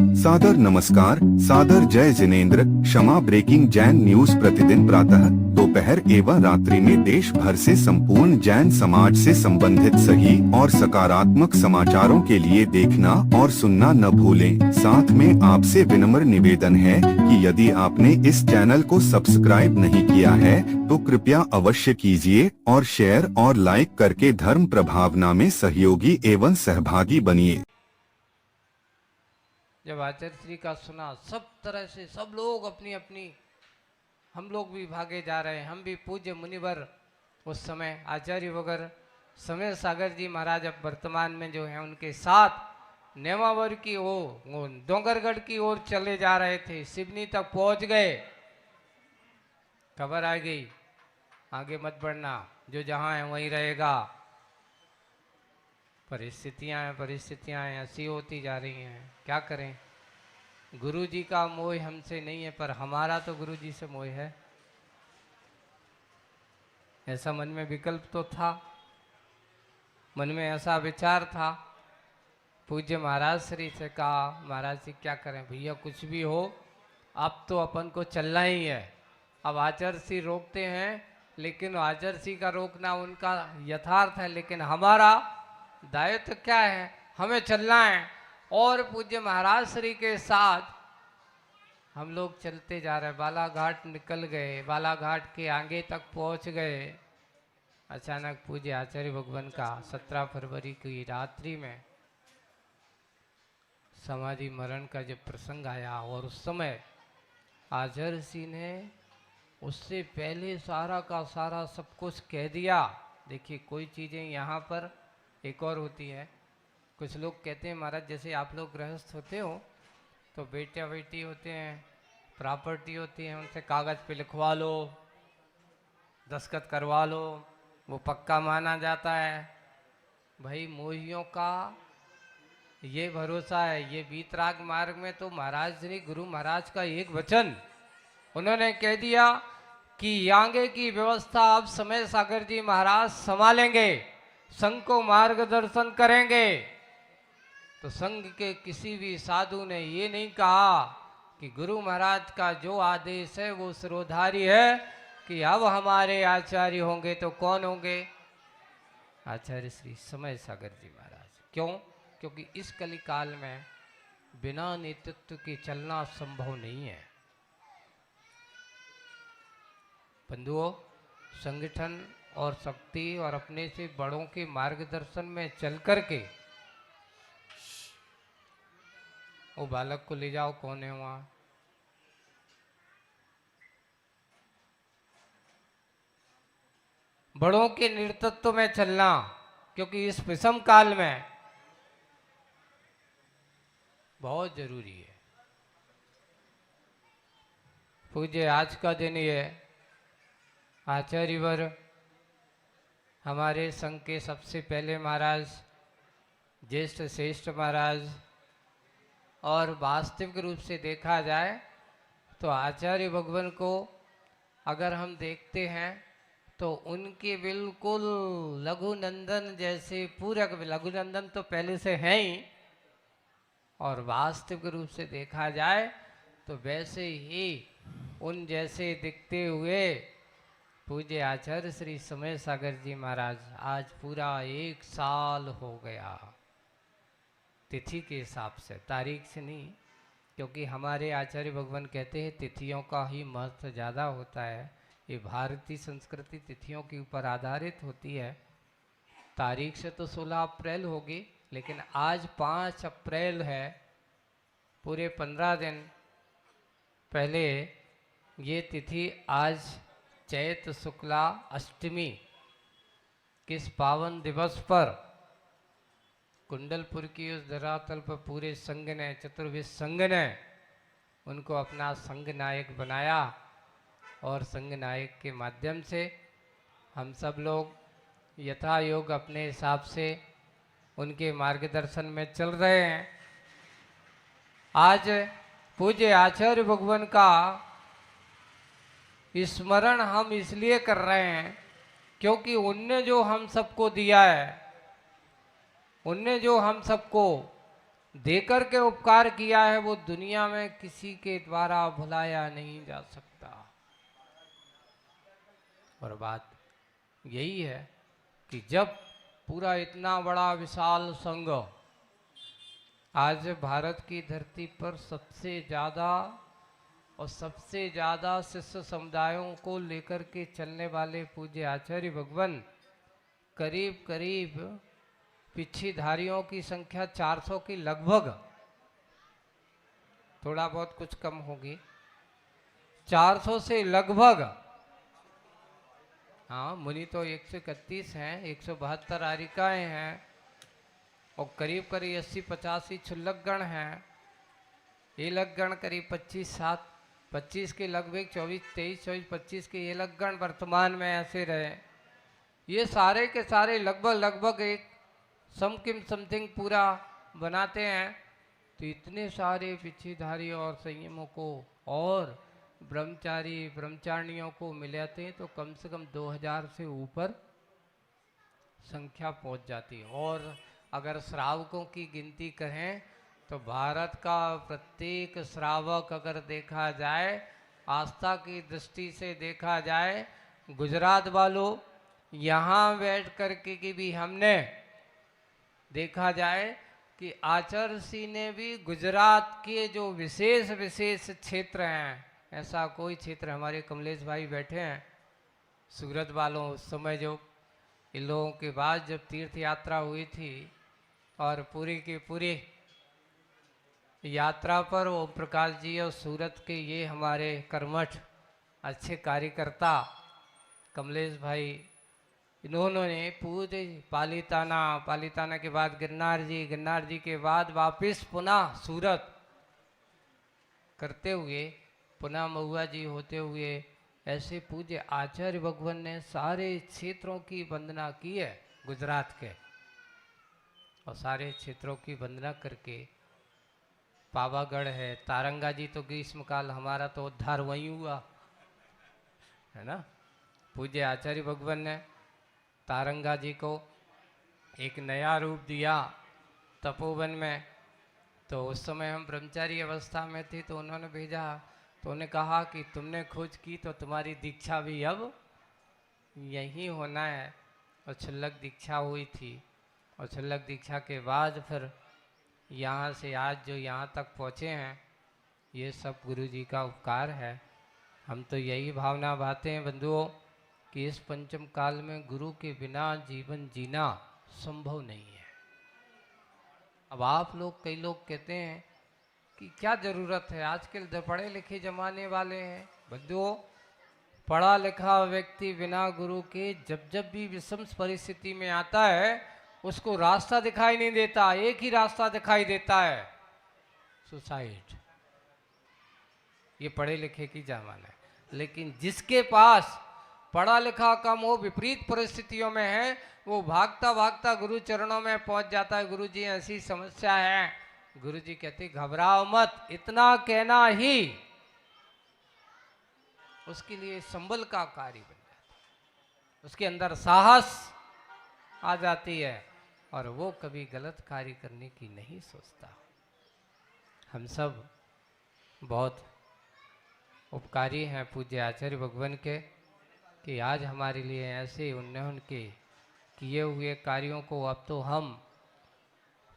सादर नमस्कार, सादर जय जिनेंद्र। क्षमा ब्रेकिंग जैन न्यूज प्रतिदिन प्रातः, दोपहर एवं रात्रि में देश भर से संपूर्ण जैन समाज से संबंधित सही और सकारात्मक समाचारों के लिए देखना और सुनना न भूलें। साथ में आपसे विनम्र निवेदन है कि यदि आपने इस चैनल को सब्सक्राइब नहीं किया है तो कृपया अवश्य कीजिए और शेयर और लाइक करके धर्म प्रभावना में सहयोगी एवं सहभागी बनिए। जब आचार्य श्री का सुना, सब तरह से सब लोग अपनी अपनी, हम लोग भी भागे जा रहे हैं। हम भी पूज्य मुनिवर उस समय आचार्य वगैरह समय सागर जी महाराज अब वर्तमान में जो है उनके साथ नेमावर की ओर, डोंगरगढ़ की ओर चले जा रहे थे। सिवनी तक पहुंच गए, खबर आ गई आगे मत बढ़ना, जो जहां है वहीं रहेगा। परिस्थितियां ऐसी होती जा रही हैं, क्या करें। गुरु जी का मोह हमसे नहीं है, पर हमारा तो गुरु जी से मोह है। ऐसा मन में विकल्प तो था, मन में ऐसा विचार था। पूज्य महाराज श्री से कहा, महाराज जी क्या करें भैया, कुछ भी हो अब तो अपन को चलना ही है। अब आचार्य श्री रोकते हैं, लेकिन आचार्य श्री का रोकना उनका यथार्थ है, लेकिन हमारा दायित्व क्या है, हमें चलना है। और पूज्य महाराज श्री के साथ हम लोग चलते जा रहे, बालाघाट निकल गए, बालाघाट के आगे तक पहुंच गए। अचानक पूज्य आचार्य भगवान का 17 फरवरी की रात्रि में समाधि मरण का जब प्रसंग आया, और उस समय आचार्य सिंह ने उससे पहले सारा का सारा सब कुछ कह दिया। देखिए, कोई चीज़ें यहाँ पर एक और होती है। कुछ लोग कहते हैं महाराज, जैसे आप लोग गृहस्थ होते हो तो बेटा बेटी होते हैं, प्रॉपर्टी होती है, उनसे कागज़ पे लिखवा लो, दस्तखत करवा लो, वो पक्का माना जाता है। भाई, मोहियों का ये भरोसा है। ये वीतराग मार्ग में तो महाराज श्री गुरु महाराज का एक वचन उन्होंने कह दिया कि आगे की व्यवस्था अब समय सागर जी महाराज संभालेंगे, संघ को मार्गदर्शन करेंगे। तो संघ के किसी भी साधु ने ये नहीं कहा कि गुरु महाराज का जो आदेश है वो सिरोधारी है, कि अब हमारे आचार्य होंगे तो कौन होंगे, आचार्य श्री समय सागर जी महाराज। क्यों? क्योंकि इस कली काल में बिना नेतृत्व के चलना संभव नहीं है। बंधुओं, संगठन और शक्ति और अपने से बड़ों के मार्गदर्शन में चल करके, वो बालक को ले जाओ, कौन है वहां, बड़ों के नेतृत्व में चलना, क्योंकि इस विषम काल में बहुत जरूरी है। पूज्य आज का दिन ये आचार्यवर हमारे संघ के सबसे पहले महाराज, ज्येष्ठ श्रेष्ठ महाराज, और वास्तविक रूप से देखा जाए तो आचार्य भगवान को अगर हम देखते हैं तो उनके बिल्कुल लघुनंदन जैसे पूरक, लघुनंदन तो पहले से हैं ही, और वास्तविक रूप से देखा जाए तो वैसे ही उन जैसे दिखते हुए पूज्य आचार्य श्री समय सागर जी महाराज आज पूरा 1 साल हो गया, तिथि के हिसाब से, तारीख से नहीं। क्योंकि हमारे आचार्य भगवान कहते हैं तिथियों का ही महत्व ज़्यादा होता है। ये भारतीय संस्कृति तिथियों के ऊपर आधारित होती है। तारीख से तो 16 अप्रैल होगी, लेकिन आज 5 अप्रैल है। पूरे 15 दिन पहले ये तिथि आज चैत शुक्ला अष्टमी किस पावन दिवस पर कुंडलपुर की उस धरातल पर पूरे संघ ने, चतुर्विद संघ ने उनको अपना संघ नायक बनाया, और संघ नायक के माध्यम से हम सब लोग यथा योग अपने हिसाब से उनके मार्गदर्शन में चल रहे हैं। आज पूज्य आचार्य भगवान का स्मरण हम इसलिए कर रहे हैं क्योंकि उनने जो हम सबको दिया है, उनने जो हम सबको देकर के उपकार किया है वो दुनिया में किसी के द्वारा भुलाया नहीं जा सकता। और बात यही है कि जब पूरा इतना बड़ा विशाल संघ आज भारत की धरती पर सबसे ज़्यादा और सबसे ज़्यादा शिष्य समुदायों को लेकर के चलने वाले पूज्य आचार्य भगवान करीब करीब पिछीधारियों की संख्या 400 की लगभग, थोड़ा बहुत कुछ कम होगी, 400 से लगभग, हाँ मुनि तो 131 हैं, 172 आरिकाएँ हैं और करीब करीब 80-85 क्षुल्लकगण हैं। ये लगगण करीब 25 के लगभग 24-25 के ये लगगण वर्तमान में ऐसे रहे। ये सारे के सारे लगभग एक समथिंग पूरा बनाते हैं। तो इतने सारे पिछीधारी और संयमों को और ब्रह्मचारी ब्रह्मचारिणियों को मिलाते हैं तो कम से कम 2000 से ऊपर संख्या पहुंच जाती है। और अगर श्रावकों की गिनती करें तो भारत का प्रत्येक श्रावक अगर देखा जाए, आस्था की दृष्टि से देखा जाए, गुजरात वालों यहाँ बैठ कर के भी हमने देखा जाए कि आचार्य जी ने भी गुजरात के जो विशेष क्षेत्र हैं, ऐसा कोई क्षेत्र, हमारे कमलेश भाई बैठे हैं सूरत वालों, उस समय जो इन लोगों के बाद जब तीर्थ यात्रा हुई थी और पूरी की पूरी यात्रा पर ओम प्रकाश जी और सूरत के ये हमारे कर्मठ अच्छे कार्यकर्ता कमलेश भाई, इन्होंने पूरे पालीताना के बाद गिरनार जी के बाद वापस पुनः सूरत करते हुए पुनः महुआ जी होते हुए ऐसे पूज्य आचार्य भगवान ने सारे क्षेत्रों की वंदना की है गुजरात के, और सारे क्षेत्रों की वंदना करके पावागढ़ है, तारंगा जी तो ग्रीष्म काल हमारा तो उद्धार वहीं हुआ है ना। पूज्य आचार्य भगवान ने तारंगा जी को एक नया रूप दिया तपोवन में। तो उस समय हम ब्रह्मचारी अवस्था में थे तो उन्होंने भेजा, तो उन्होंने कहा कि तुमने खोज की तो तुम्हारी दीक्षा भी अब यहीं होना है। और छल्लक दीक्षा हुई थी और छल्लक दीक्षा के बाद फिर यहाँ से आज जो यहाँ तक पहुँचे हैं, ये सब गुरु जी का उपकार है। हम तो यही भावना बातें हैं बंधुओं कि इस पंचम काल में गुरु के बिना जीवन जीना संभव नहीं है। अब आप लोग, कई लोग कहते हैं कि क्या ज़रूरत है, आजकल पढ़े लिखे जमाने वाले हैं। बंधुओं, पढ़ा लिखा व्यक्ति बिना गुरु के जब भी विषम परिस्थिति में आता है उसको रास्ता दिखाई नहीं देता, एक ही रास्ता दिखाई देता है, सुसाइड। ये पढ़े लिखे की जमाना है। लेकिन जिसके पास पढ़ा लिखा कम हो, विपरीत परिस्थितियों में है, वो भागता भागता गुरु चरणों में पहुंच जाता है। गुरु जी ऐसी समस्या है, गुरु जी कहते घबराओ मत, इतना कहना ही उसके लिए संबल का कार्य बन जाता है, उसके अंदर साहस आ जाती है और वो कभी गलत कार्य करने की नहीं सोचता। हम सब बहुत उपकारी हैं पूज्य आचार्य भगवान के कि आज हमारे लिए ऐसे उनके किए हुए कार्यों को अब तो हम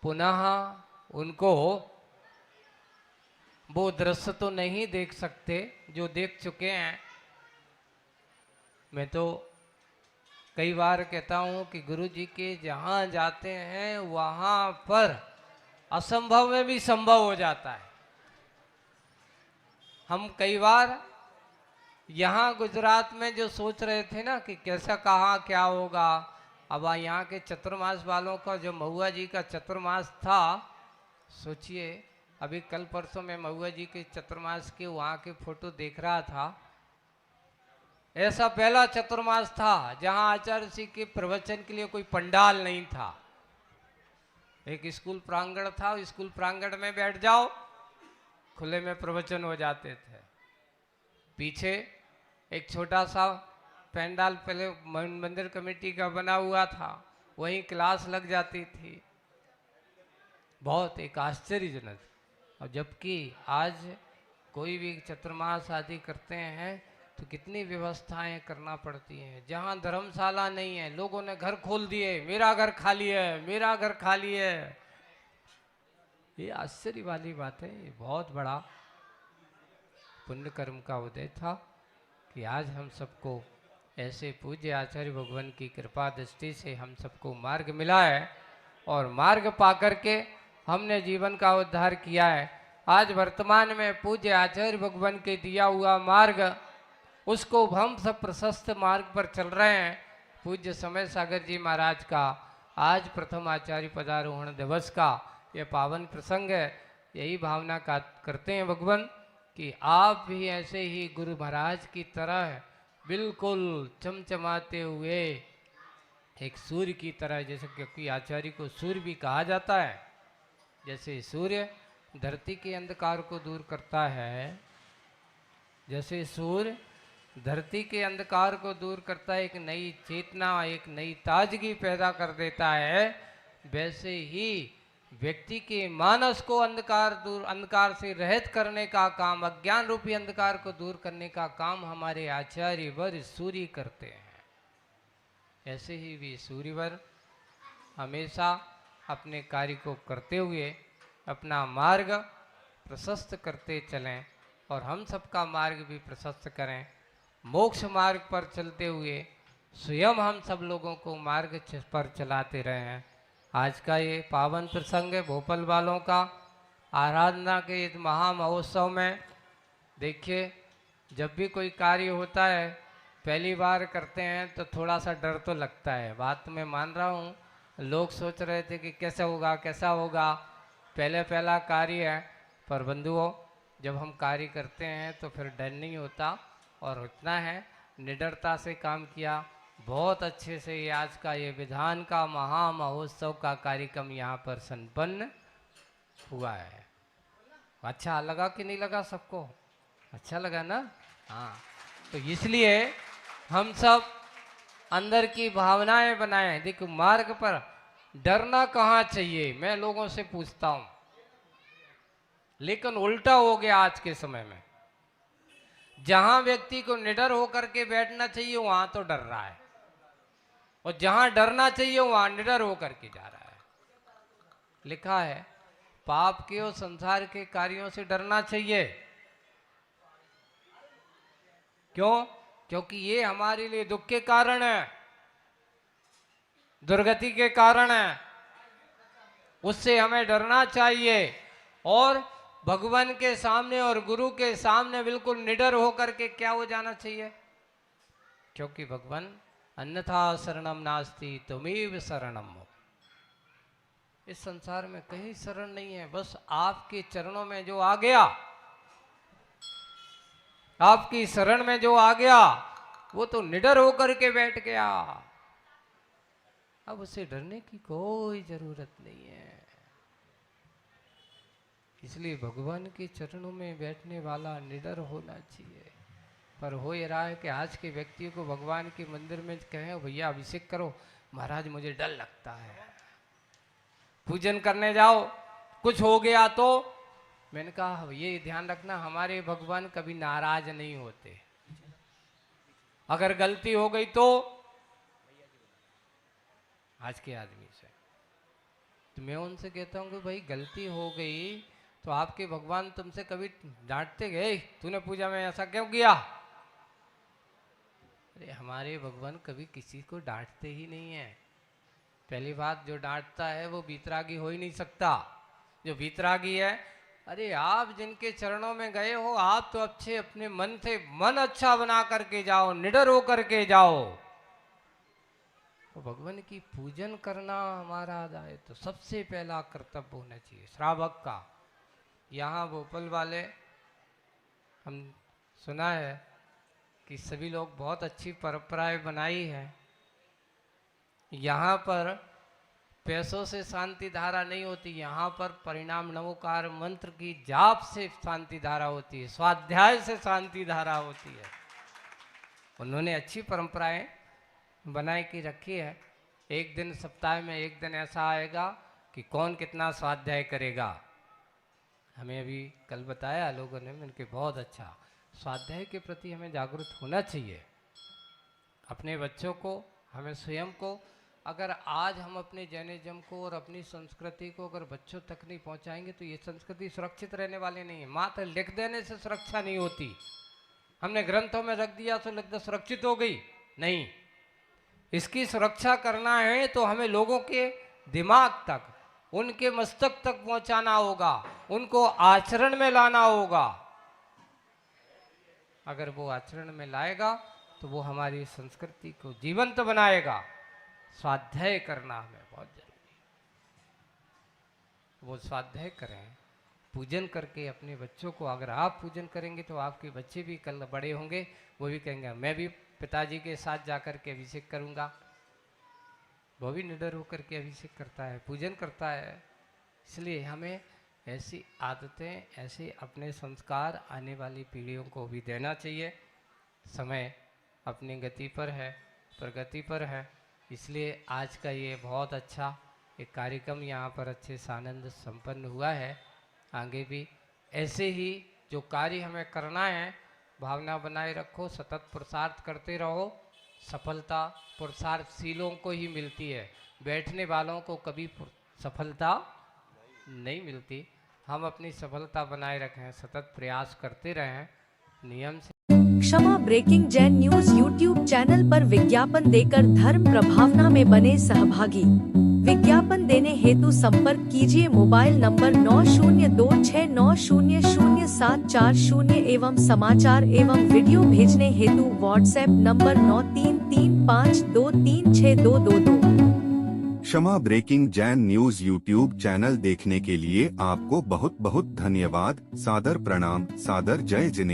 पुनः उनको वो दृश्य तो नहीं देख सकते जो देख चुके हैं। मैं तो कई बार कहता हूँ कि गुरु जी के जहाँ जाते हैं वहाँ पर असंभव में भी संभव हो जाता है। हम कई बार यहाँ गुजरात में जो सोच रहे थे ना कि कैसा कहाँ क्या होगा, अब यहाँ के चतुर्मास वालों का जो महुआ जी का चतुर्मास था, सोचिए अभी कल परसों में महुआ जी के चतुर्मास के वहाँ के फोटो देख रहा था। ऐसा पहला चतुर्मास था जहाँ आचार्य जी के प्रवचन के लिए कोई पंडाल नहीं था। एक स्कूल प्रांगण था, स्कूल प्रांगण में बैठ जाओ, खुले में प्रवचन हो जाते थे। पीछे एक छोटा सा पंडाल पहले मंदिर कमेटी का बना हुआ था, वहीं क्लास लग जाती थी। बहुत एक आश्चर्यजनक। और जबकि आज कोई भी चतुर्मास आदि करते हैं तो कितनी व्यवस्थाएं करना पड़ती हैं। जहाँ धर्मशाला नहीं है, लोगों ने घर खोल दिए, मेरा घर खाली है, मेरा घर खाली है। ये आश्चर्य वाली बात है। ये बहुत बड़ा पुण्य कर्म का उदय था कि आज हम सबको ऐसे पूज्य आचार्य भगवान की कृपा दृष्टि से हम सबको मार्ग मिला है, और मार्ग पाकर के हमने जीवन का उद्धार किया है। आज वर्तमान में पूज्य आचार्य भगवान के दिया हुआ मार्ग, उसको हम सब प्रशस्त मार्ग पर चल रहे हैं। पूज्य समय सागर जी महाराज का आज प्रथम आचार्य पदारोहण दिवस का यह पावन प्रसंग है। यही भावना का करते हैं भगवान कि आप भी ऐसे ही गुरु महाराज की तरह बिल्कुल चमचमाते हुए एक सूर्य की तरह, जैसे क्योंकि आचार्य को सूर्य भी कहा जाता है, जैसे सूर्य धरती के अंधकार को दूर करता है, जैसे सूर्य धरती के अंधकार को दूर करता है, एक नई चेतना, एक नई ताजगी पैदा कर देता है, वैसे ही व्यक्ति के मानस को अंधकार से रहित करने का काम, अज्ञान रूपी अंधकार को दूर करने का काम हमारे आचार्य वर सूर्य करते हैं। ऐसे ही भी सूर्यवर हमेशा अपने कार्य को करते हुए अपना मार्ग प्रशस्त करते चलें, और हम सबका मार्ग भी प्रशस्त करें। मोक्ष मार्ग पर चलते हुए स्वयं हम सब लोगों को मार्ग पर चलाते रहें। आज का ये पावन प्रसंग है भोपाल वालों का, आराधना के इस महामहोत्सव में। देखिए, जब भी कोई कार्य होता है, पहली बार करते हैं तो थोड़ा सा डर तो लगता है। बात मैं मान रहा हूँ, लोग सोच रहे थे कि कैसे होगा कैसा होगा, पहला कार्य है। पर बंधुओं, जब हम कार्य करते हैं तो फिर डर नहीं होता, और इतना है निडरता से काम किया। बहुत अच्छे से ये आज का ये विधान का महामहोत्सव का कार्यक्रम यहाँ पर संपन्न हुआ है। अच्छा लगा कि नहीं लगा सबको? अच्छा लगा ना? हाँ, तो इसलिए हम सब अंदर की भावनाएं बनाएं। देखो, मार्ग पर डरना कहाँ चाहिए, मैं लोगों से पूछता हूं, लेकिन उल्टा हो गया आज के समय में। जहां व्यक्ति को निडर होकर के बैठना चाहिए वहां तो डर रहा है, और जहां डरना चाहिए वहां निडर होकर के जा रहा है। लिखा है, पाप के और संसार के कार्यों से डरना चाहिए। क्यों? क्योंकि ये हमारे लिए दुख के कारण है, दुर्गति के कारण है, उससे हमें डरना चाहिए। और भगवान के सामने और गुरु के सामने बिल्कुल निडर होकर के क्या हो जाना चाहिए, क्योंकि भगवान अन्यथा शरणम नास्ति तुमेव शरणम हो। इस संसार में कहीं शरण नहीं है, बस आपके चरणों में जो आ गया, आपकी शरण में जो आ गया, वो तो निडर होकर के बैठ गया। अब उसे डरने की कोई जरूरत नहीं है। इसलिए भगवान के चरणों में बैठने वाला निडर होना चाहिए। पर हो ये रहा है कि आज के व्यक्तियों को भगवान के मंदिर में कहें भैया अभिषेक करो, महाराज मुझे डर लगता है। पूजन करने जाओ, कुछ हो गया तो मैंने कहा ये ध्यान रखना, हमारे भगवान कभी नाराज नहीं होते। अगर गलती हो गई तो आज के आदमी से तो मैं उनसे कहता हूं कि भाई गलती हो गई तो आपके भगवान तुमसे कभी डांटते गए, तूने पूजा में ऐसा क्यों किया? अरे हमारे भगवान कभी किसी को डांटते ही नहीं है। पहली बात, जो डांटता है वो वीतरागी हो ही नहीं सकता। जो वीतरागी है, अरे आप जिनके चरणों में गए हो, आप तो अच्छे अपने मन से मन अच्छा बना करके जाओ, निडर होकर के जाओ। तो भगवान की पूजन करना हमारा दायित्व तो सबसे पहला कर्तव्य होना चाहिए श्रावक का। यहाँ भोपाल वाले, हम सुना है कि सभी लोग बहुत अच्छी परंपराएं बनाई है। यहाँ पर पैसों से शांति धारा नहीं होती, यहाँ पर परिणाम नमोकार मंत्र की जाप से शांति धारा होती है, स्वाध्याय से शांति धारा होती है। उन्होंने अच्छी परंपराएं बनाए की रखी है। एक दिन सप्ताह में एक दिन ऐसा आएगा कि कौन कितना स्वाध्याय करेगा। हमें अभी कल बताया लोगों ने मिलकर, बहुत अच्छा। स्वाध्याय के प्रति हमें जागरूक होना चाहिए। अपने बच्चों को, हमें स्वयं को, अगर आज हम अपने जैनिज्म को और अपनी संस्कृति को अगर बच्चों तक नहीं पहुंचाएंगे तो ये संस्कृति सुरक्षित रहने वाली नहीं है। मात्र लिख देने से सुरक्षा नहीं होती। हमने ग्रंथों में रख दिया तो लगता सुरक्षित हो गई, नहीं। इसकी सुरक्षा करना है तो हमें लोगों के दिमाग तक, उनके मस्तक तक पहुंचाना होगा, उनको आचरण में लाना होगा। अगर वो आचरण में लाएगा तो वो हमारी संस्कृति को जीवंत बनाएगा। स्वाध्याय करना हमें बहुत जरूरी है। वो स्वाध्याय करें, पूजन करके अपने बच्चों को, अगर आप पूजन करेंगे तो आपके बच्चे भी कल बड़े होंगे, वो भी कहेंगे मैं भी पिताजी के साथ जाकर के अभिषेक करूंगा। वो भी निडर होकर के अभिषेक करता है, पूजन करता है। इसलिए हमें ऐसी आदतें, ऐसे अपने संस्कार आने वाली पीढ़ियों को भी देना चाहिए। समय अपनी गति पर है, प्रगति पर है, इसलिए आज का ये बहुत अच्छा एक कार्यक्रम यहाँ पर अच्छे से आनंद संपन्न हुआ है। आगे भी ऐसे ही जो कार्य हमें करना है, भावना बनाए रखो, सतत पुरुषार्थ करते रहो। सफलता पुरुषार्थशीलों को ही मिलती है, बैठने वालों को कभी सफलता नहीं मिलती। हम अपनी सफलता बनाए रखें, सतत प्रयास करते रहें, नियम से। क्षमा breaking Jain news YouTube channel पर विज्ञापन देकर धर्म प्रभावना में बने सहभागी। विज्ञापन देने हेतु संपर्क कीजिए मोबाइल नंबर 9026900740 एवं समाचार एवं वीडियो भेजने हेतु व्हाट्सएप नंबर 9335236222। क्षमा breaking Jain news YouTube channel देखने के लिए आपको बहुत बहुत धन्यवाद। सादर प्रणाम, सादर जय जिनेंद्र।